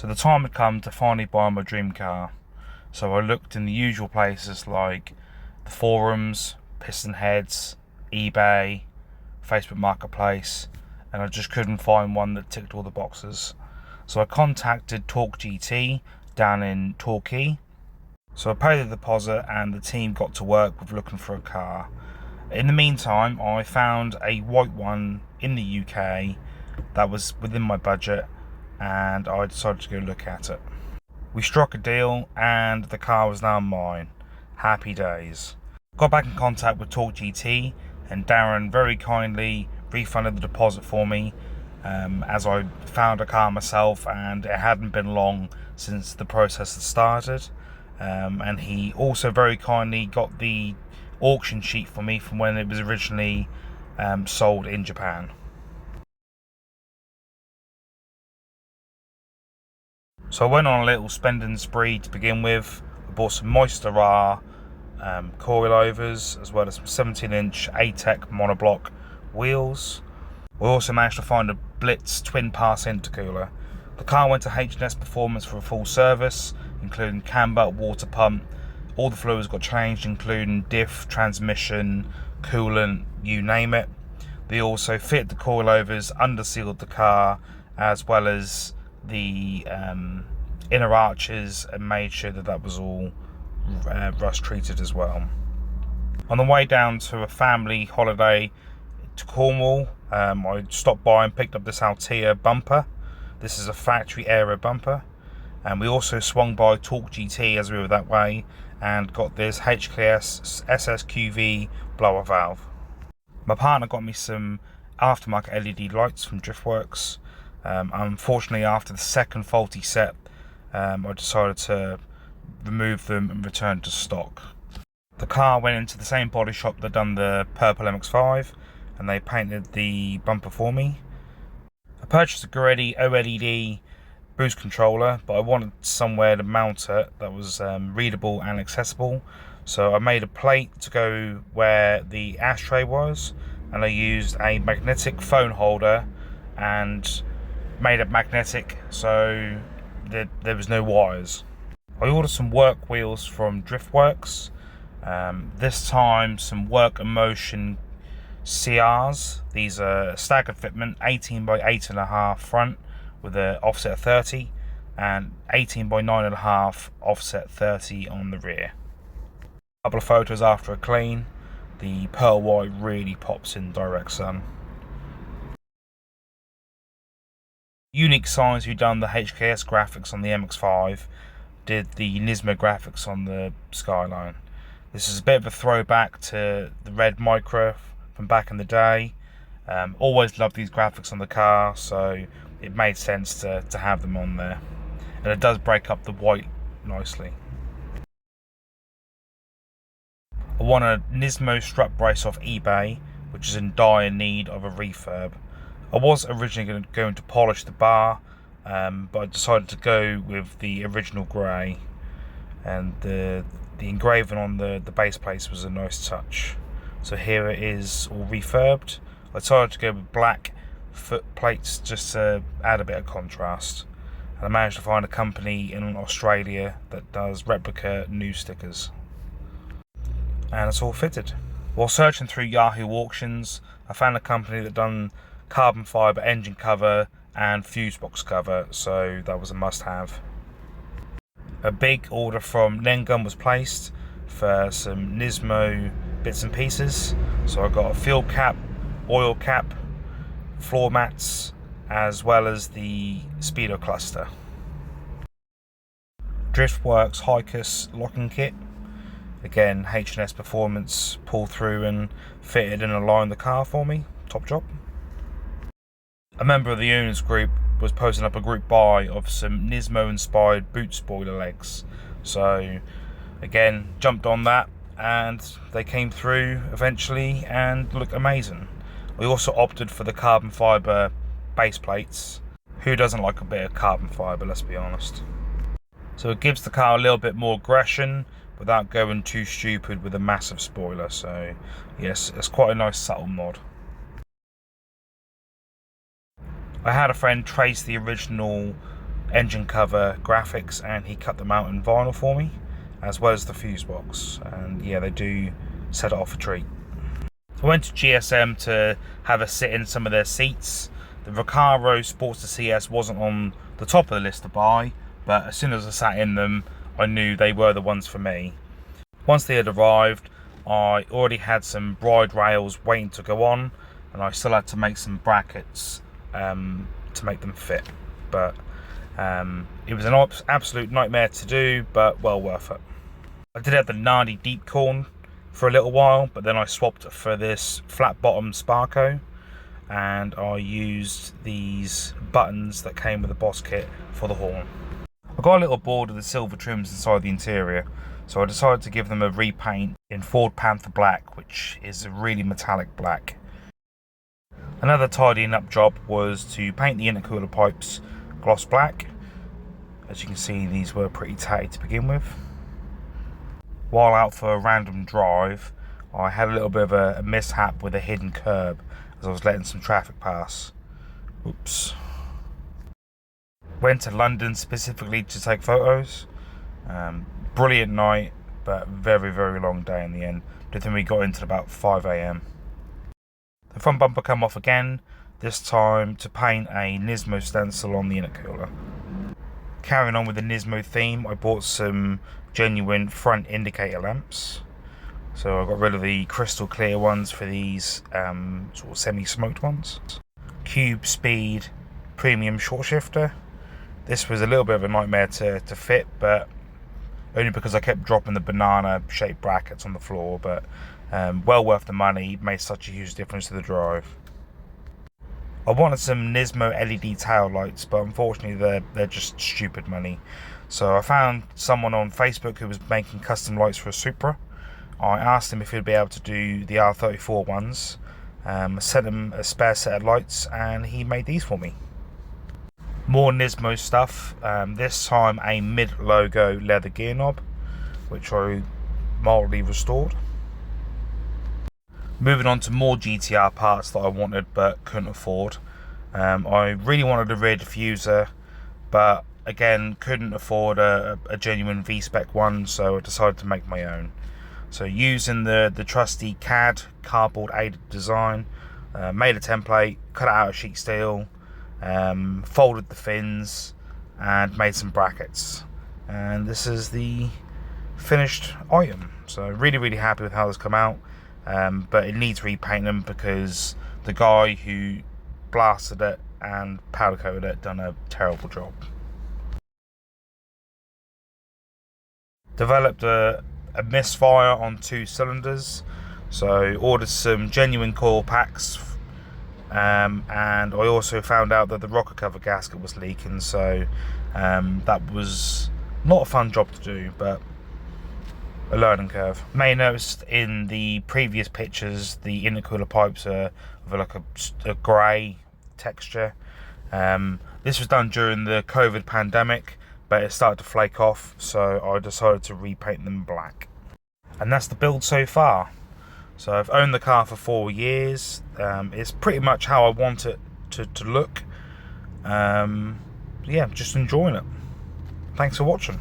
So the time had come to finally buy my dream car. So I looked in the usual places like the forums, Piston Heads, eBay, Facebook Marketplace, and I just couldn't find one that ticked all the boxes. So I contacted Torque GT down in Torquay. So I paid the deposit and the team got to work with looking for a car. In the meantime, I found a white one in the UK that was within my budget, and I decided to go look at it. We struck a deal and the car was now mine. Happy days. Got back in contact with Torque GT and Darren very kindly refunded the deposit for me, as I found a car myself and it hadn't been long since the process had started. And he also very kindly got the auction sheet for me from when it was originally sold in Japan. So I went on a little spending spree to begin with. I bought some Moisture R coilovers as well as some 17-inch ATEC monoblock wheels. We also managed to find a Blitz twin pass intercooler. The car went to H&S Performance for a full service, including camber, water pump. All the fluids got changed, including diff, transmission, coolant, you name it. They also fit the coilovers, undersealed the car, as well as the inner arches, and made sure that that was all rust treated as well. On the way down to a family holiday to Cornwall, I stopped by and picked up this Altea bumper. This is a factory aero bumper, and we also swung by Torque GT as we were that way and got this HKS SSQV blower valve. My partner got me some aftermarket LED lights from Driftworks. Unfortunately, after the second faulty set, I decided to remove them and return to stock. The car went into the same body shop that done the purple MX-5 and they painted the bumper for me. I purchased a Goretti OLED boost controller, but I wanted somewhere to mount it that was readable and accessible. So I made a plate to go where the ashtray was, and I used a magnetic phone holder and made it magnetic so that there was no wires. I ordered some work wheels from Driftworks. This time some Work Emotion CRs. These are staggered fitment, 18 by 8.5 front with an offset of 30 and 18 by 9.5 offset 30 on the rear. A couple of photos after a clean. The pearl white really pops in direct sun. Unique Signs, who done the HKS graphics on the MX-5, did the Nismo graphics on the Skyline. This is a bit of a throwback to the red Micra from back in the day. Always loved these graphics on the car, so it made sense to have them on there. And it does break up the white nicely. I won a Nismo strut brace off eBay, which is in dire need of a refurb. I was originally going to polish the bar, but I decided to go with the original grey, and the engraving on the base plate was a nice touch. So here it is all refurbed. I decided to go with black foot plates just to add a bit of contrast, and I managed to find a company in Australia that does replica new stickers, and it's all fitted. While searching through Yahoo auctions, I found a company that done carbon fibre engine cover and fuse box cover, so that was a must-have. A big order from Nengum was placed for some Nismo bits and pieces, so I got a fuel cap, oil cap, floor mats, as well as the speedo cluster. Driftworks Hicus locking kit, again H&S Performance pulled through and fitted and aligned the car for me, top job. A member of the owners group was posting up a group buy of some Nismo inspired boot spoiler legs, so again jumped on that and they came through eventually and look amazing. We also opted for the carbon fibre base plates. Who doesn't like a bit of carbon fibre, let's be honest. So it gives the car a little bit more aggression without going too stupid with a massive spoiler, so yes, it's quite a nice subtle mod. I had a friend trace the original engine cover graphics, and he cut them out in vinyl for me, as well as the fuse box. And yeah, they do set it off a treat. I went to GSM to have a sit in some of their seats. The Recaro Sportster CS wasn't on the top of the list to buy, but as soon as I sat in them, I knew they were the ones for me. Once they had arrived, I already had some bride rails waiting to go on, and I still had to make some brackets to make them fit. But it was an absolute nightmare to do, but well worth it. I did have the Nardi Deep Corn for a little while, but then I swapped for this flat bottom Sparco, and I used these buttons that came with the Boss kit for the horn. I got a little bored of the silver trims inside the interior, so I decided to give them a repaint in Ford Panther Black, which is a really metallic black. Another tidying up job was to paint the intercooler pipes gloss black. As you can see, these were pretty tatty to begin with. While out for a random drive, I had a little bit of a mishap with a hidden curb as I was letting some traffic pass. Oops. Went to London specifically to take photos. Brilliant night, but very, very long day in the end. I think we got into about 5 AM. The front bumper come off again, this time to paint a Nismo stencil on the intercooler. Carrying on with the Nismo theme, I bought some genuine front indicator lamps. So I got rid of the crystal clear ones for these sort of semi-smoked ones. Cube Speed Premium Short Shifter. This was a little bit of a nightmare to fit, but only because I kept dropping the banana shaped brackets on the floor, but well worth the money. Made such a huge difference to the drive. I wanted some Nismo LED tail lights, but unfortunately they're just stupid money. So I found someone on Facebook who was making custom lights for a Supra. I asked him if he'd be able to do the R34 ones. I sent him a spare set of lights, and he made these for me. More Nismo stuff, this time a mid-logo leather gear knob, which I mildly restored. Moving on to more GTR parts that I wanted but couldn't afford. I really wanted a rear diffuser, but again couldn't afford a genuine V-spec one, so I decided to make my own. So using the trusty CAD cardboard aided design, made a template, cut it out of sheet steel, folded the fins and made some brackets, and this is the finished item. So really happy with how this come out, but it needs repainting because the guy who blasted it and powder coated it done a terrible job. Developed a misfire on 2 cylinders, so ordered some genuine coil packs. And I also found out that the rocker cover gasket was leaking, so that was not a fun job to do, but a learning curve. May have noticed in the previous pictures the intercooler pipes are of like a grey texture. This was done during the COVID pandemic, but it started to flake off, so I decided to repaint them black. And that's the build so far. So I've owned the car for 4 years. It's pretty much how I want it to look. Yeah, just enjoying it. Thanks for watching.